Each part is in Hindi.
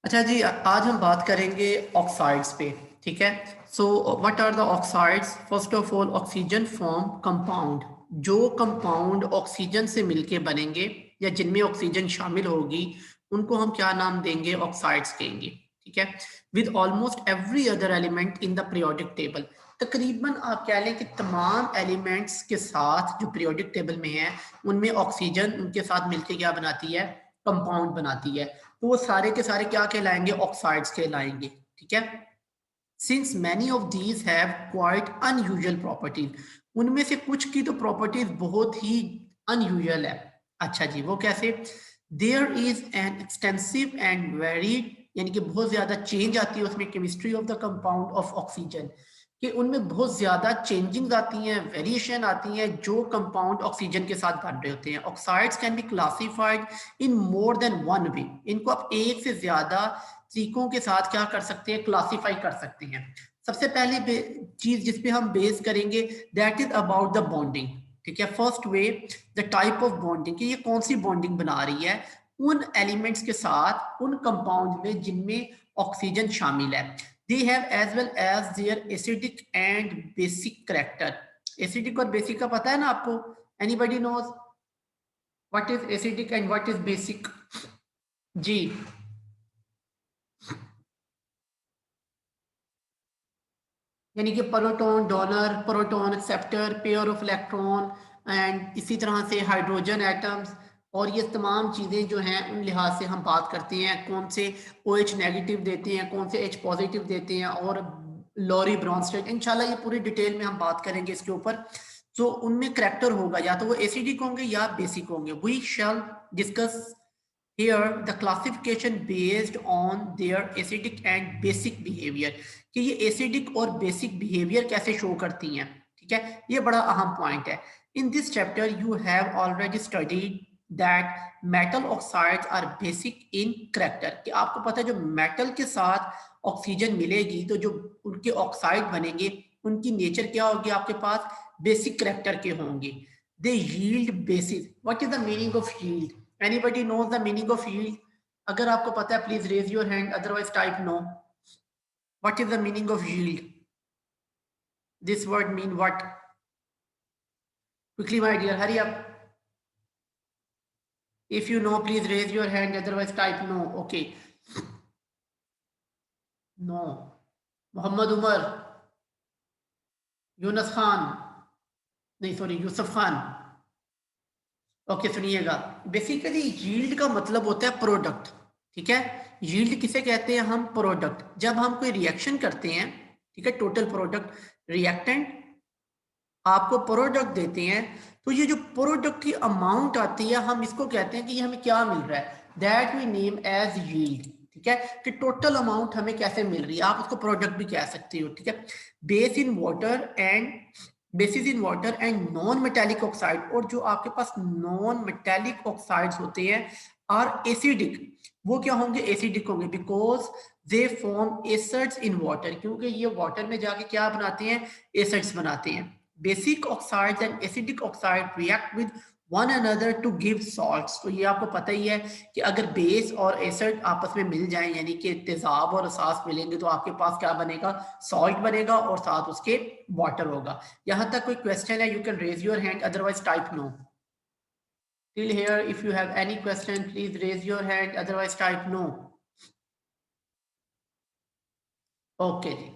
अच्छा जी, आज हम बात करेंगे ऑक्साइड्स पे। ठीक है। So what are the oxides? First of all, oxygen form compound. जो कंपाउंड ऑक्सीजन से मिलके बनेंगे या जिनमें ऑक्सीजन शामिल होगी उनको हम क्या नाम देंगे? ऑक्साइड्स कहेंगे। ठीक है। With almost every other element in the periodic table. तकरीबन आप कह लें कि तमाम एलिमेंट्स के साथ जो पीरियोडिक टेबल में है उनमें ऑक्सीजन उनके साथ मिलके क्या बनाती है? कंपाउंड बनाती है। तो वो सारे के सारे क्या कहलाएंगे? ऑक्साइड्स कहलाएंगे। ठीक है। Since many of these have quite unusual properties, उनमें से कुछ की तो प्रॉपर्टीज बहुत ही अनयूजुअल है। अच्छा जी, वो कैसे? There is an extensive and varied, यानी कि बहुत ज्यादा चेंज आती है उसमें chemistry of the compound of oxygen, कि उनमें बहुत ज्यादा चेंजिंग्स आती हैं, वेरिएशन आती हैं जो कंपाउंड ऑक्सीजन के साथ बन रहे होते हैं। Oxides can be classified in more than one way, इनको आप एक से ज्यादा तरीकों के साथ क्या कर सकते हैं? क्लासिफाई कर सकते हैं। सबसे पहली चीज जिसपे हम बेस करेंगे that is about the bonding. ठीक है। First way, the type of bonding, कि ये कौन सी बॉन्डिंग बना रही है उन एलिमेंट्स के साथ, उन कंपाउंड में जिनमें ऑक्सीजन शामिल है। They have as well as their acidic and basic character. Acidic और बेसिक का पता है ना आपको? Anybody knows what is acidic and what is basic? जी, यानी कि proton donor, proton acceptor, pair of electron, and इसी तरह से हाइड्रोजन एटम्स। और ये तमाम चीज़ें जो हैं उन लिहाज से हम बात करते हैं कौन से OH नेगेटिव देते हैं, कौन से H पॉजिटिव देते हैं, और लॉरी ब्रॉन्स्टेड। इंशाल्लाह ये पूरी डिटेल में हम बात करेंगे इसके ऊपर। तो उनमें करैक्टर होगा, या तो वो एसिडिक होंगे या बेसिक होंगे। We shall discuss here the classification based on their acidic and basic behavior, कि ये एसिडिक और बेसिक बिहेवियर कैसे शो करती हैं। ठीक है, ये बड़ा अहम पॉइंट है। In this chapter you have already studied that metal oxides are basic in character, कि आपको पता है जो मेटल के साथ ऑक्सीजन मिलेगी तो जो उनके ऑक्साइड बनेंगे उनकी नेचर क्या होगी? आपके पास बेसिक करैक्टर के होंगे। They yield bases. What is the meaning of yield? Anybody knows the meaning of yield? अगर आपको पता है please raise your hand, otherwise type no. What is the meaning of yield? This word mean what? Quickly my dear, hurry up. If you know please raise your hand, otherwise type no. Okay, no. Mohammad Umar, Younis Khan, नहीं सॉरी यूसुफ खान। ओके सुनिएगा, बेसिकली यील्ड का मतलब होता है प्रोडक्ट। ठीक है। यील्ड किसे कहते हैं हम? प्रोडक्ट। जब हम कोई रिएक्शन करते हैं, ठीक है, टोटल प्रोडक्ट, रिएक्टेंट आपको प्रोडक्ट देते हैं, तो ये जो प्रोडक्ट की अमाउंट आती है हम इसको कहते हैं कि ये हमें क्या मिल रहा है? That we name as yield. ठीक है, कि टोटल अमाउंट हमें कैसे मिल रही है, आप उसको प्रोडक्ट भी कह सकते हो। ठीक है। Base in water and bases in water and non metallic oxide, और जो आपके पास नॉन मेटेलिक ऑक्साइड्स होते हैं आर एसिडिक, वो क्या होंगे? एसिडिक होंगे, because they form acids in water, क्योंकि ये वाटर में जाके क्या बनाते हैं? एसिड्स बनाते हैं। Basic oxides and acidic oxide react with one another to give salts. तो ये आपको पता ही है कि अगर बेस और एसिड आपस में मिल जाएं, यानी कि तेजाब और रसास मिलेंगे, तो आपके पास क्या बनेगा? सॉल्ट बनेगा और साथ उसके वाटर होगा। यहां तक कोई क्वेश्चन है? You can raise your hand, otherwise type no. Till here, if you have any question, please raise your hand, otherwise type no. Okay जी।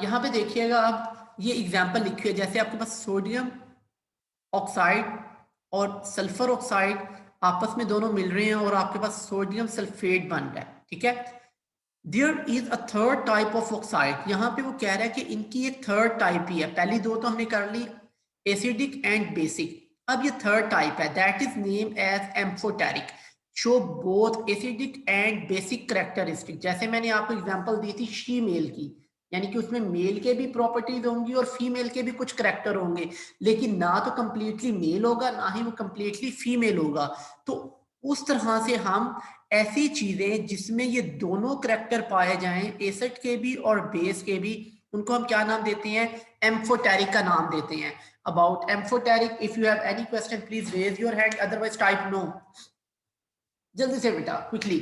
यहाँ पे देखिएगा आप, ये एग्जाम्पल लिखिए, जैसे आपके पास सोडियम ऑक्साइड और सल्फर ऑक्साइड आपस में दोनों मिल रहे हैं और आपके पास सोडियम सल्फेट बन रहा है। ठीक है। There is a third type of oxide, यहाँ पे वो कह रहा है कि इनकी एक थर्ड टाइप ही है। पहली दो तो हमने कर ली, एसिडिक एंड बेसिक। अब ये थर्ड टाइप है, that is name as amphoteric, show both acidic and basic characteristic. जैसे मैंने आपको एग्जांपल दी थी शीमेल की, यानी कि उसमें मेल के भी प्रॉपर्टीज होंगी और फीमेल के भी कुछ करेक्टर होंगे, लेकिन ना तो कंप्लीटली मेल होगा ना ही वो कंप्लीटली फीमेल होगा। तो उस तरह से हम ऐसी चीजें जिसमें ये दोनों करेक्टर पाए जाएं, एसिड के भी और बेस के भी, उनको हम क्या नाम देते हैं? एम्फोटेरिक का नाम देते हैं। About amphoteric, if you have any question please raise your hand, otherwise type no. जल्दी से बेटा, quickly.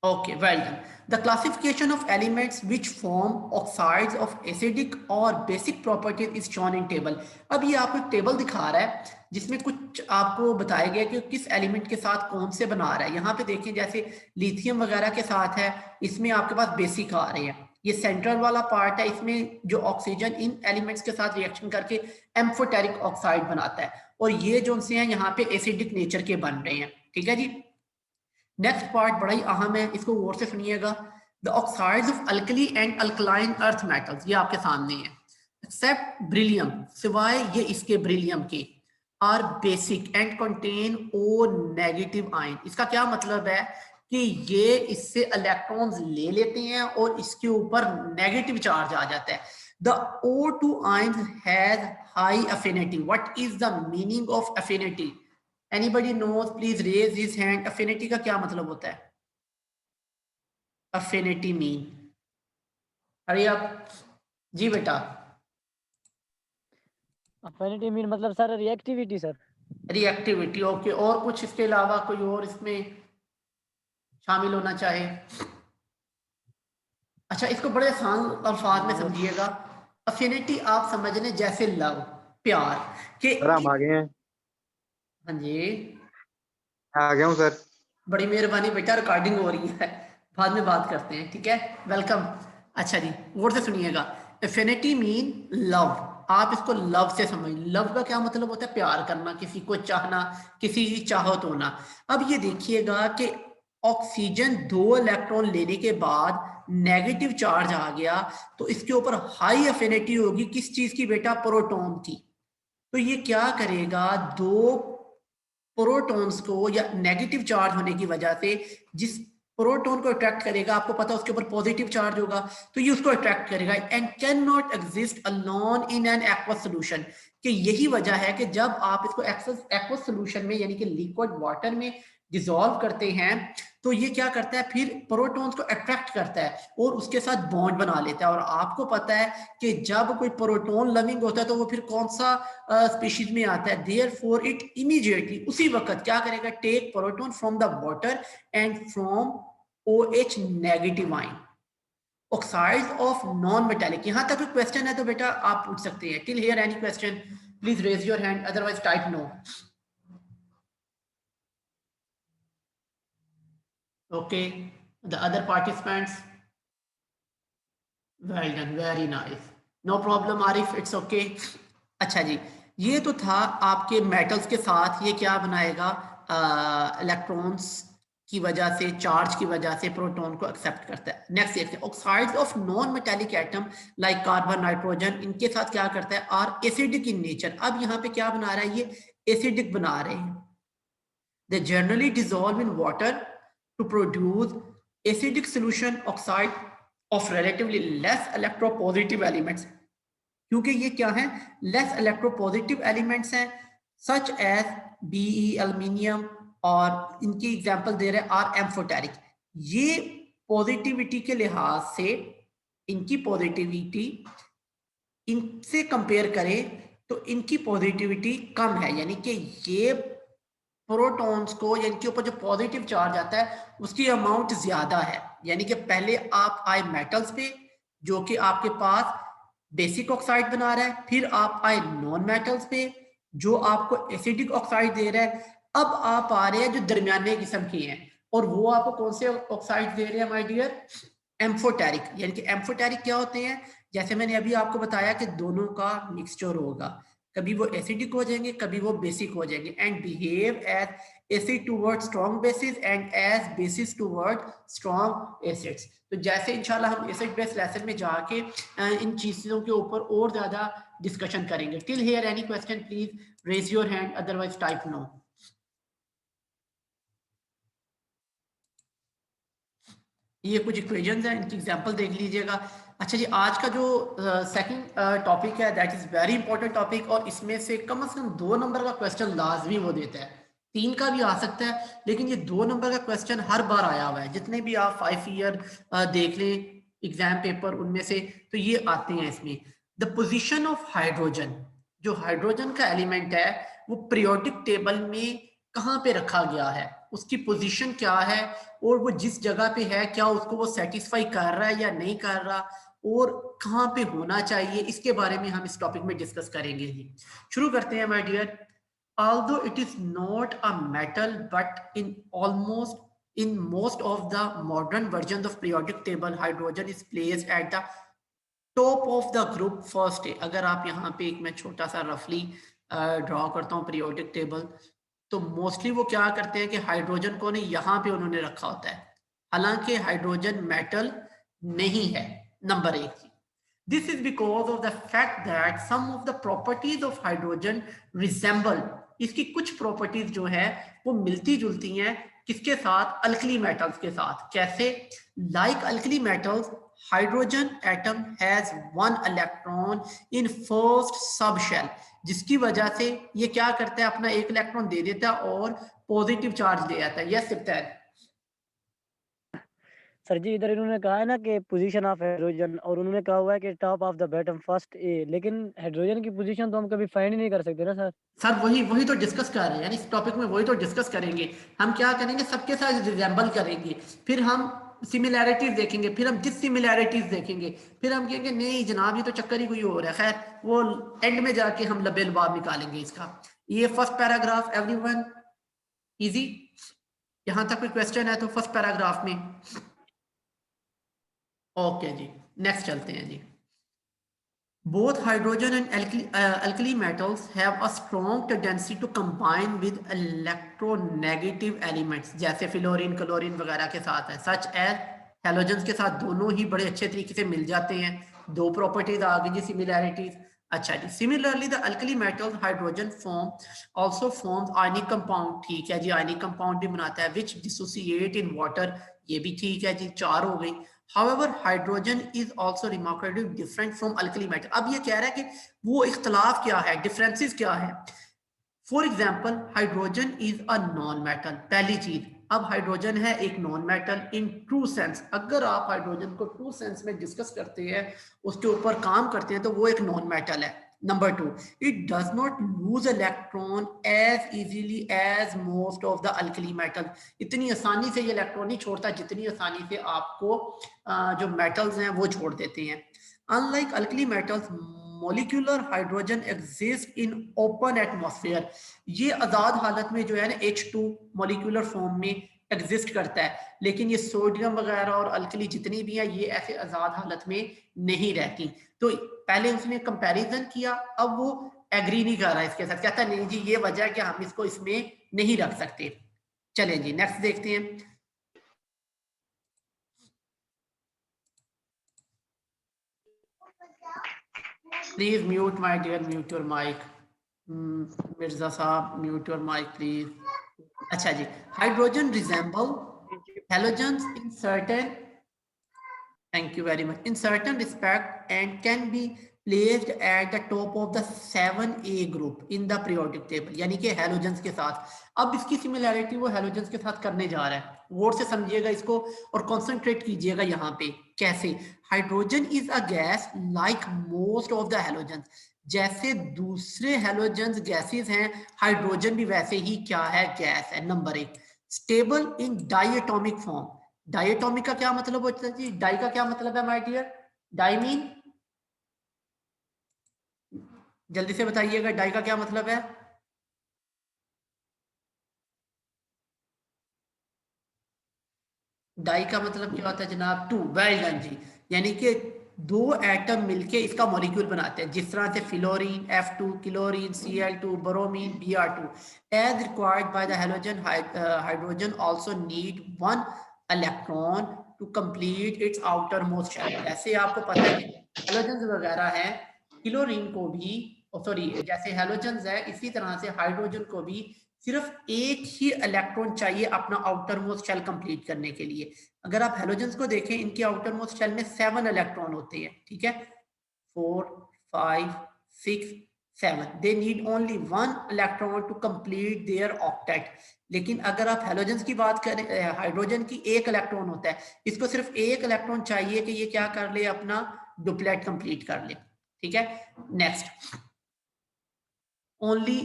Okay, well done. The classification of elements which form oxides of acidic or basic properties is shown in table. अब ये आपको एक टेबल दिखा रहा है जिसमें कुछ आपको बताया गया कि किस एलिमेंट के साथ कौन से बना रहा है। यहाँ पे देखिए जैसे लिथियम वगैरह के साथ है, इसमें आपके पास बेसिक आ रहे हैं। ये सेंट्रल वाला पार्ट है, इसमें जो ऑक्सीजन इन एलिमेंट्स के साथ रिएक्शन करके एम्फोटेरिक ऑक्साइड बनाता है, और ये जो से हैं यहाँ पे एसिडिक नेचर के बन रहे हैं। ठीक है जी। नेक्स्ट पार्ट बड़ा ही अहम है, इसको गौर से सुनिएगा। The oxides of alkali and alkaline earth metals, ये आपके सामने है, एक्सेप्ट ब्रिलियम, सिवाय ये इसके ब्रिलियम के, are basic and contain O negative ion. इसका क्या मतलब है कि ये इससे इलेक्ट्रॉन्स ले लेते हैं और इसके ऊपर नेगेटिव चार्ज आ जाता है। The O2 ions has high affinity. What is the meaning of affinity? Anybody knows? Please raise his hand. Affinity का क्या मतलब होता है? Affinity mean? अरे आप जी बेटा। अफिनिटी मीन मतलब sir reactivity sir. Reactivity, okay. और कुछ इसके अलावा कोई और इसमें शामिल होना चाहे? अच्छा, इसको बड़े आसान अल्फाज में समझिएगा। अफिनिटी आप समझ लें जैसे लव, प्यार के। हम आ गए हैं। हाँ जी, आ गया हूँ सर। बड़ी मेहरबानी बेटा, रिकॉर्डिंग हो रही है, बाद में बात करते हैं, ठीक है। वेलकम। अच्छा जी, गौर से सुनिएगा। एफिनिटी मीन लव, आप इसको लव से समझ। लव का क्या मतलब होता है? प्यार करना, किसी को चाहना, किसी की चाहत होना। अब ये देखिएगा कि ऑक्सीजन 2 इलेक्ट्रॉन लेने के बाद नेगेटिव चार्ज आ गया, तो इसके ऊपर हाई एफिनिटी होगी किस चीज की बेटा? प्रोटॉन की। तो ये क्या करेगा, 2 प्रोटॉन्स को, या नेगेटिव चार्ज होने की वजह से जिस प्रोटॉन को अट्रैक्ट करेगा, आपको पता है उसके ऊपर पॉजिटिव चार्ज होगा, तो ये उसको अट्रैक्ट करेगा। And can not exist alone in an aqueous solution, कि यही वजह है कि जब आप इसको एक्वस सोल्यूशन में यानी कि लिक्विड वाटर में डिसॉल्व करते हैं, तो ये क्या करता है, फिर प्रोटॉन्स को अट्रैक्ट करता है और उसके साथ बॉन्ड बना लेता है। और आपको पता है कि जब कोई प्रोटॉन लविंग होता है तो वो फिर कौन सा स्पीशीज में आता है? देयरफॉर इट इमीडिएटली उसी वक्त क्या करेगा? Take proton from the water and from OH negative ion, oxides of non metallic. यहां तक क्वेश्चन है तो बेटा आप पूछ सकते हैं। Till here any question? Please raise your hand, otherwise type no. Okay, the other participants? Well done, very nice. No problem Arif, it's okay. अच्छा जी, ये तो था आपके मेटल्स के साथ ये क्या बनाएगा? इलेक्ट्रॉन्स की वजह से, चार्ज की वजह से प्रोटॉन को एक्सेप्ट करता है। नेक्स्ट देखते हैं, oxides of non metallic atom like carbon, nitrogen, इनके साथ क्या करता है? Are acidic in nature. अब यहाँ पे क्या बना रहा है? ये एसिडिक बना रहे हैं। They generally dissolve in water to produce acidic solution oxide of relatively less electropositive elements. क्योंकि ये क्या है? लेस इलेक्ट्रोपॉजिटिव एलिमेंट्स हैं, सच एज Be, एल्यूमिनियम, और इनकी एग्जांपल दे रहे हैं आर एम्फोटेरिक। ये पॉजिटिविटी के लिहाज से, इनकी पॉजिटिविटी इनसे कंपेयर करें तो इनकी पॉजिटिविटी कम है, यानी कि ये प्रोटॉन्स को, या इनके ऊपर जो पॉजिटिव चार्ज आता है उसकी अमाउंट ज्यादा है। यानी कि पहले आप आए मेटल्स पे जो कि आपके पास बेसिक ऑक्साइड बना रहा है, फिर आप आए नॉन मेटल्स पे जो आपको एसिडिक ऑक्साइड दे रहा है, अब आप आ रहे हैं जो दरमियाने किस्म के हैं, और वो आपको कौन से ऑक्साइड दे रहे हैं माय डियर? एम्फोटेरिक। यानी कि एम्फोटेरिक क्या होते हैं? जैसे मैंने अभी आपको बताया कि दोनों का मिक्सचर होगा, कभी वो एसिडिक हो जाएंगे, कभी वो बेसिक हो जाएंगे। And behave as acid toward strong bases and as bases toward strong acids. तो जैसे इंशाल्लाह हम एसिड बेस लेसन में जाके इन चीजों के ऊपर और ज्यादा डिस्कशन करेंगे। Till here any question? Please raise your hand, otherwise type no. ये कुछ इक्वेशंस हैं, इनकी एग्जांपल देख लीजिएगा। अच्छा जी, आज का जो सेकंड टॉपिक है that is very important topic, और इसमें से कम 2 नंबर का क्वेश्चन लाजमी वो देता है। 3 का भी आ सकता है, लेकिन ये 2 नंबर का क्वेश्चन हर बार आया हुआ है। जितने भी आप 5 ईयर देख लें एग्जाम पेपर, उनमें से तो ये आते हैं इसमें। द पोजिशन ऑफ हाइड्रोजन, जो हाइड्रोजन का एलिमेंट है वो पीरियोडिक टेबल में कहाँ पे रखा गया है? उसकी पोजीशन क्या है और वो जिस जगह पे है क्या उसको वो सेटिस्फाई कर रहा है या नहीं कर रहा और कहाँ पे होना चाहिए, इसके बारे में हम इस टॉपिक में डिस्कस करेंगे जी। शुरू करते हैं my dear. Although it is not a metal, but in most of the modern versions of periodic table, hydrogen is placed at the top of the group first. अगर आप यहाँ पे एक मैं छोटा सा रफली ड्रॉ करता हूँ पीरियोडिक टेबल, तो मोस्टली वो क्या करते हैं कि हाइड्रोजन को नहीं यहाँ पे उन्होंने रखा होता है, हालांकि हाइड्रोजन मेटल नहीं है। नंबर एक, this is because of the fact that some of the properties of hydrogen resemble, इसकी कुछ प्रॉपर्टीज जो है वो मिलती जुलती हैं किसके साथ, अल्कली मेटल्स के साथ। कैसे? Like alkali metals, hydrogen atom has one electron in first sub shell, जिसकी वजह से ये क्या करता है, अपना एक इलेक्ट्रॉन दे देता है और पॉजिटिव चार्ज ले आता है। यस सिप्तैन। सर जी इधर इन्होंने कहा है ना कि पोजीशन ऑफ हाइड्रोजन, और उन्होंने कहा हुआ है कि top of the bottom first A, लेकिन हाइड्रोजन की पोजीशन तो हम कभी फाइंड ही नहीं कर सकते ना सर। सर वही तो डिस्कस कर रहे हैं, यानी इस टॉपिक में वही तो डिस्कस करेंगे। हम क्या करेंगे, सबके साथ रिजेंबल करेंगे, फिर हम सिमिलैरिटीज देखेंगे, फिर हम डिससिमिलैरिटीज देखेंगे, फिर हम कहेंगे नहीं जनाब ये तो चक्कर ही कोई और है। खैर वो एंड में जाके हम लबे लबाब निकालेंगे इसका। ये फर्स्ट पैराग्राफ एवरीवन इजी? यहां तक कोई क्वेश्चन है तो फर्स्ट पैराग्राफ में? ओके जी, नेक्स्ट चलते हैं जी। Both hydrogen and alkali metals have a strong tendency to combine with electronegative elements, जैसे फ्लोरीन क्लोरीन वगैरह के साथ है, such as हैलोजेंस के साथ दोनों ही बड़े अच्छे तरीके से मिल जाते हैं। दो प्रॉपर्टीज आ गई जी, सिमिलैरिटीज। अच्छा जी, similarly the alkali metals hydrogen form also forms ionic compound, ठीक है जी, आयनिक कंपाउंड भी बनाता है, विच डिसोसिएट इन वाटर, ये भी ठीक है जी, चार हो गई। However, hydrogen is also remarkably different from alkali metal. अब ये कह रहा है कि वो इख्तलाफ क्या है, डिफरेंसेस क्या है। For example hydrogen is a non metal, पहली चीज। अब हाइड्रोजन है एक non metal in true sense, अगर आप हाइड्रोजन को ट्रू सेंस में डिस्कस करते हैं, उसके ऊपर काम करते हैं, तो वो एक नॉन मेटल है। Number two, it does not lose electron as easily as most of the alkali metal, इतनी आसानी से ये इलेक्ट्रॉन नहीं छोड़ता जितनी आसानी से आपको जो मेटल्स हैं वो छोड़ देते हैं। Unlike alkali metals, molecular hydrogen exist in open atmosphere, ये आजाद हालत में जो है ना H2 मोलिकुलर फॉर्म में एग्जिस्ट करता है, लेकिन ये सोडियम वगैरह और अल्कली जितनी भी है ये ऐसे आजाद हालत में नहीं रहती। तो पहले उसने कंपैरिजन किया, अब वो एग्री नहीं कर रहा इसके साथ, कहता नहीं जी ये वजह है कि हम इसको इसमें नहीं रख सकते। चलें जी नेक्स्ट देखते हैं। Please mute my dear, mute your mic. Mirza साहब म्यूट योर माइक प्लीज। अच्छा जी, hydrogen resemble halogens in certain, thank you very much, in certain respect and can be placed at the top of the 7A group in the periodic table, यानी कि हैलोजेंस के साथ। अब इसकी सिमिलैरिटी वो हैलोजेंस के साथ करने जा रहा है, गौर से समझिएगा इसको और कंसंट्रेट कीजिएगा यहाँ पे। कैसे? Hydrogen is a gas like most of the halogens, जैसे दूसरे हैलोजेंस गैसेस हैं, हाइड्रोजन भी वैसे ही क्या है, गैस है। नंबर एक, stable in diatomic form. Diatomic का क्या मतलब होता है जी, डाई का क्या मतलब है माय डियर, डाई मीन, जल्दी से बताइएगा डाई का क्या मतलब है। डाई का मतलब क्या होता है जनाब, टू, वेल डन जी, यानी कि दो एटम मिलके इसका मॉलिक्यूल बनाते हैं, जिस तरह से fluorine F2, chlorine Cl2, bromine Br2, as required by the halogen. Hydrogen also need one electron to complete its outermost shell. जैसे आपको पता है हैलोजेंस वगैरह है, क्लोरीन को भी, सॉरी जैसे हैलोजेंस है इसी तरह से हाइड्रोजन को भी सिर्फ एक ही इलेक्ट्रॉन चाहिए अपना आउटर मोस्ट शेल कंप्लीट करने के लिए। अगर आप हैलोजेंस को देखें, इनके आउटर मोस्ट शेल में 7 इलेक्ट्रॉन होते हैं, ठीक है, 4, 5, 6, 7, they need only one electron to complete their octet. लेकिन अगर आप हैलोजेंस की बात करें, हाइड्रोजन की एक इलेक्ट्रॉन होता है, इसको सिर्फ एक इलेक्ट्रॉन चाहिए कि ये क्या कर ले, अपना डुप्लेट कंप्लीट कर ले, ठीक है। Next, only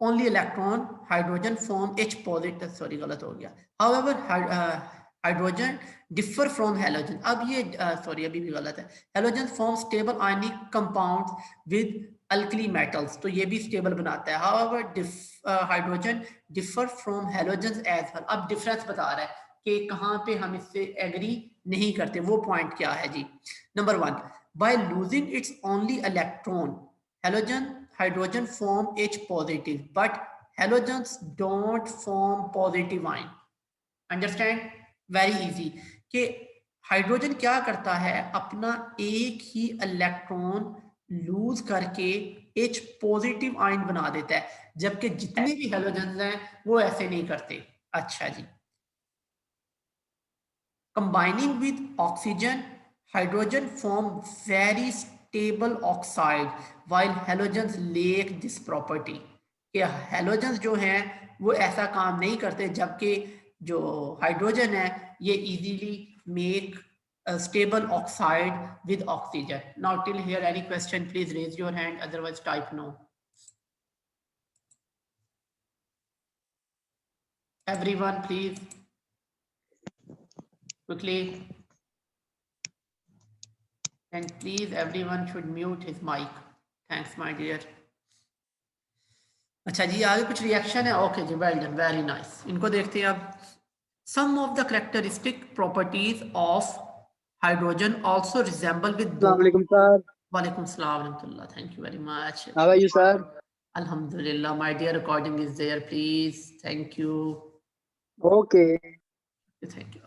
only electron hydrogen form H positive, sorry गलत हो गया, however hydrogen differ from halogen, अब ये sorry अभी भी गलत है, halogen form stable ionic compounds with alkali metals, तो ये भी stable बनाता है, however hydrogen differ from halogens as well, अब difference बता रहा है कि कहाँ पे हम इससे एग्री नहीं करते, वो पॉइंट क्या है जी। Number 1, by losing its only electron halogen hydrogen form H positive but halogens don't form positive ion, understand, very easy कि हाइड्रोजन क्या करता है, अपना एक ही इलेक्ट्रॉन लूज करके H पॉजिटिव आयन बना देता है, जबकि जितने भी हैलोजेंस हैं वो ऐसे नहीं करते। अच्छा जी, combining with oxygen hydrogen form very stable oxide while halogens lack this property, कि halogens जो हैं वो ऐसा काम नहीं करते, जबकि जो हाइड्रोजन है ये easily make a stable oxide with oxygen. Now till here any question, please raise your hand, otherwise type no. Everyone please quickly, and please everyone should mute his mic. Thanks my dear. अच्छा जी, आगे कुछ रिएक्शन है? ओके जी, वेल डन, वेरी नाइस। इनको देखते हैं अब। Some of the characteristic properties of hydrogen also resemble with. अस्सलाम वालेकुम सर। वालेकुम सलाम रहमतुल्लाह, thank you very much. How are you sir? अल्हम्दुलिल्लाह my dear, recording is there please, thank you. Okay, thank you.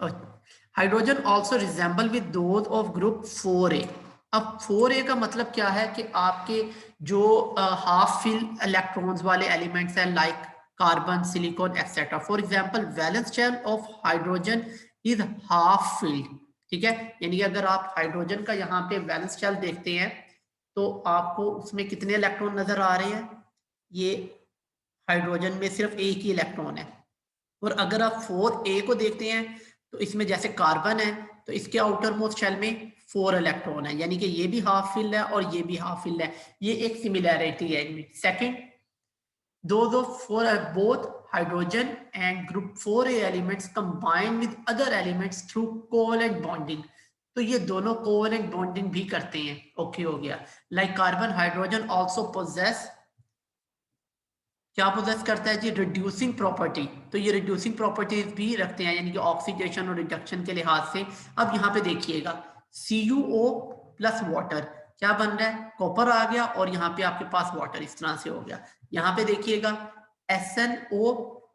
Hydrogen also resemble with those of group 4A। अब 4A का मतलब क्या है कि आपके जो हाफ फिल इलेक्ट्रॉन्स वाले एलिमेंट्स हैं like carbon, silicon etcetera. For example valence shell of hydrogen is half filled, ठीक है, यानी कि अगर आप हाइड्रोजन का यहाँ पे वैलेंस शेल देखते हैं तो आपको उसमें कितने इलेक्ट्रॉन नजर आ रहे हैं, ये हाइड्रोजन में सिर्फ एक ही इलेक्ट्रॉन है। और अगर आप 4A को देखते हैं तो इसमें जैसे कार्बन है तो इसके आउटर मोस्ट शेल में 4 इलेक्ट्रॉन है, यानी कि ये भी हाफ फिल है और ये भी हाफ फिल है, ये एक सिमिलैरिटी है इनमें। Second, those of 4 are both hydrogen and group 4A elements combined with other elements through covalent bonding, तो ये दोनों कोवेलेंट बॉन्डिंग भी करते हैं। ओके हो गया। Like carbon hydrogen also possess, क्या पोजेस करता है जी, रिड्यूसिंग प्रॉपर्टी, तो ये रिड्यूसिंग प्रॉपर्टीज भी रखते हैं, यानी कि ऑक्सीडेशन और रिडक्शन के लिहाज से। अब यहाँ पे देखिएगा CuO प्लस वाटर क्या बन रहा है, कॉपर आ गया और यहाँ पे आपके पास वाटर इस तरह से हो गया। यहाँ पे देखिएगा SnO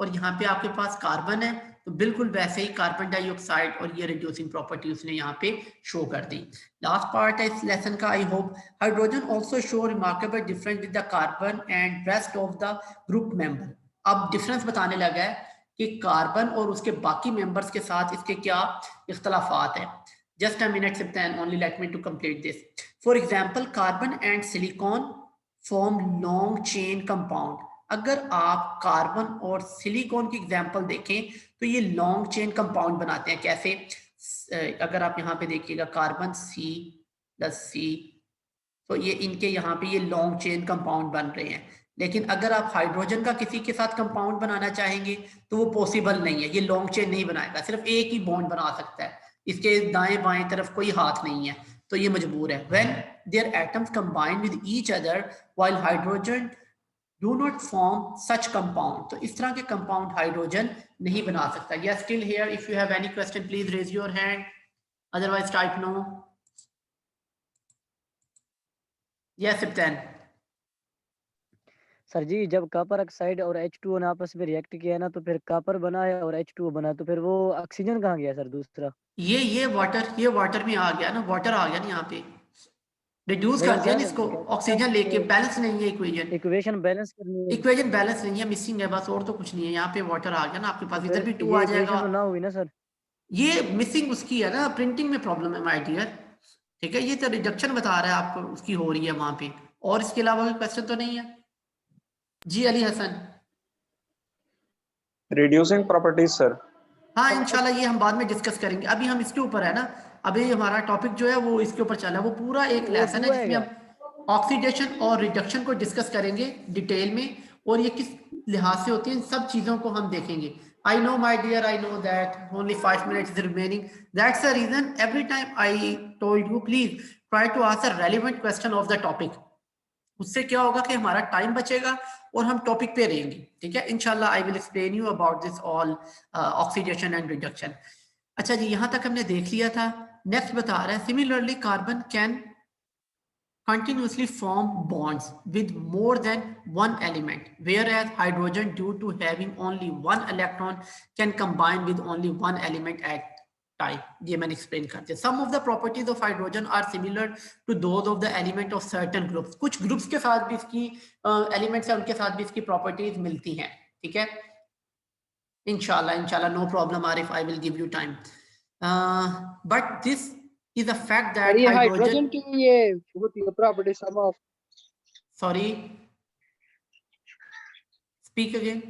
और यहाँ पे आपके पास कार्बन है, तो बिल्कुल वैसे ही कार्बन डाइऑक्साइड और ये रिड्यूसिंग प्रॉपर्टी उसने यहाँ पे शो कर दी। लास्ट पार्ट है इस लेसन का, I hope. Hydrogen also show remarkable difference with the carbon and rest of the group member. अब डिफरेंस बताने लगा है कि कार्बन और उसके बाकी मेंबर्स के साथ इसके क्या इख्तलाफात है। Just a minute, Siptan, only let me to complete this. For example, carbon and silicon form long chain compound. अगर आप कार्बन और सिलिकॉन की एग्जांपल देखें तो ये लॉन्ग चेन कंपाउंड बनाते हैं। कैसे? अगर आप यहाँ पे देखिएगा कार्बन C+C, तो ये इनके यहाँ पे ये लॉन्ग चेन कंपाउंड बन रहे हैं। लेकिन अगर आप हाइड्रोजन का किसी के साथ कंपाउंड बनाना चाहेंगे तो वो पॉसिबल नहीं है, ये लॉन्ग चेन नहीं बनाएगा, सिर्फ एक ही बॉन्ड बना सकता है, इसके दाएं बाएं तरफ कोई हाथ नहीं है, तो ये मजबूर है। When their atoms combine with each other while hydrogen do not form such compound, तो इस तरह के कंपाउंड हाइड्रोजन नहीं बना सकता। Yes, still here, if you have any question please raise your hand, otherwise type no. Yes, Siptan. Sir जी जब कॉपर ऑक्साइड और H2O ने आपस में रिएक्ट किया ना तो फिर कॉपर बना है और H2O बना, तो फिर वो ऑक्सीजन कहाँ गया सर दूसरा? ये वाटर में आ गया ना, वाटर आ गया ना, यहाँ पे रिड्यूस कर दिया ना इसको, ऑक्सीजन लेके। बैलेंस नहीं है इक्वेशन, इक्वेशन बैलेंस करनी है, इक्वेशन बैलेंस नहीं है, मिसिंग है बस, और तो कुछ नहीं है। यहाँ पे वाटर आ गया ना आपके पास, इधर भी 2 आ जाएगा, तो ना हुई ना सर, ये मिसिंग उसकी है ना, प्रिंटिंग में प्रॉब्लम है माय डियर, ठीक है। ये तो रिडक्शन बता रहा है आपको उसकी हो रही है वहां पे, और इसके अलावा कोई क्वेश्चन तो नहीं है जी? Ali Hasan, reducing properties sir. हाँ इंशाल्लाह ये हम बाद में डिस्कस करेंगे, अभी हम इसके ऊपर है ना, अभी हमारा टॉपिक जो है वो इसके ऊपर चला है, वो पूरा एक लेसन है जिसमें हम ऑक्सीडेशन और रिडक्शन को डिस्कस करेंगे डिटेल में, और ये किस लिहाज से होती है, इन सब चीजों को हम देखेंगे. I know, my dear, I know that only 5 minutes is remaining. That's the reason every time I told you, please try to ask a relevant question of the topic. उससे क्या होगा कि हमारा टाइम बचेगा और हम टॉपिक पे रहेंगे. ठीक है, इंशाल्लाह I will explain you about this all oxidation and reduction. अच्छा जी, यहां तक हमने देख लिया था. नेक्स्ट बता रहा है, similarly carbon can continuously form bonds with more than one element, whereas hydrogen, due to having only one electron, can combine with only one element at time. ये मैंने explain कर दिया. Some of the properties of hydrogen are similar to those of the element of certain groups. कुछ groups के साथ भी इसकी elements हैं, उनके साथ भी इसकी properties मिलती हैं. ठीक है, इंशाल्लाह no problem Arif, I will give you time. But this is a fact that ये hydrogen हाइड्रोजन की ये होती है property some of, sorry, speak again.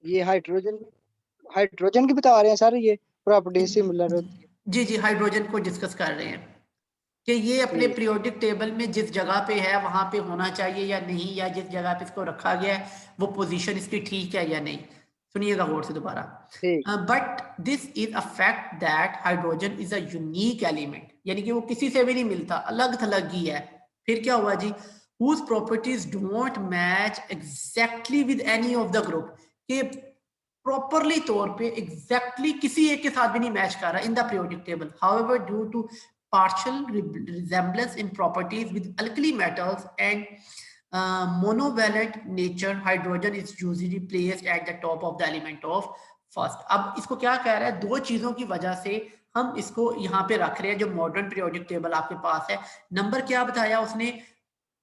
ये हाइड्रोजन की बता रहे हैं सर, ये प्रॉपर्टी सिमिलर होती है. जी जी, हाइड्रोजन को डिस्कस कर रहे हैं कि ये अपने पीरियोडिक टेबल में जिस जगह पे है वहां पे होना चाहिए या नहीं, या जिस जगह पे इसको रखा गया है वो पोजीशन इसकी ठीक है या नहीं. सुनिएगा गौर से दोबारा. But this is a fact that hydrogen is a unique element, यानी कि वो किसी से भी नहीं मिलता, अलग थलग ही है. फिर क्या हुआ जी, whose properties don't match exactly with any of the group, कि प्रॉपरली तौर पे एग्जैक्टली किसी एक के साथ भी नहीं मैच कर रहा in the periodic table. However, due to partial resemblance in properties with alkali metals and monovalent nature, hydrogen is usually placed at the top of the element of first. अब इसको क्या कह रहा है, दो चीजों की वजह से हम इसको यहाँ पे रख रहे हैं. जो मॉडर्न पीरियोडिक टेबल आपके पास है, नंबर क्या बताया उसने,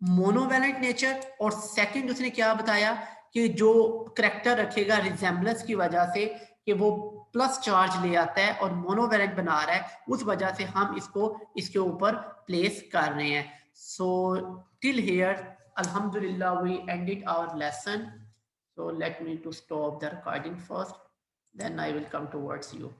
मोनोवैलेंट नेचर, और सेकंड उसने क्या बताया कि जो करैक्टर रखेगा रिजेम्बलेंस की वजह से कि वो प्लस चार्ज ले आता है और मोनोवैलेंट बना रहा है, उस वजह से हम इसको इसके ऊपर प्लेस कर रहे हैं. So till here alhamdulillah we ended our lesson. So let me to stop the recording first, then I will come towards you.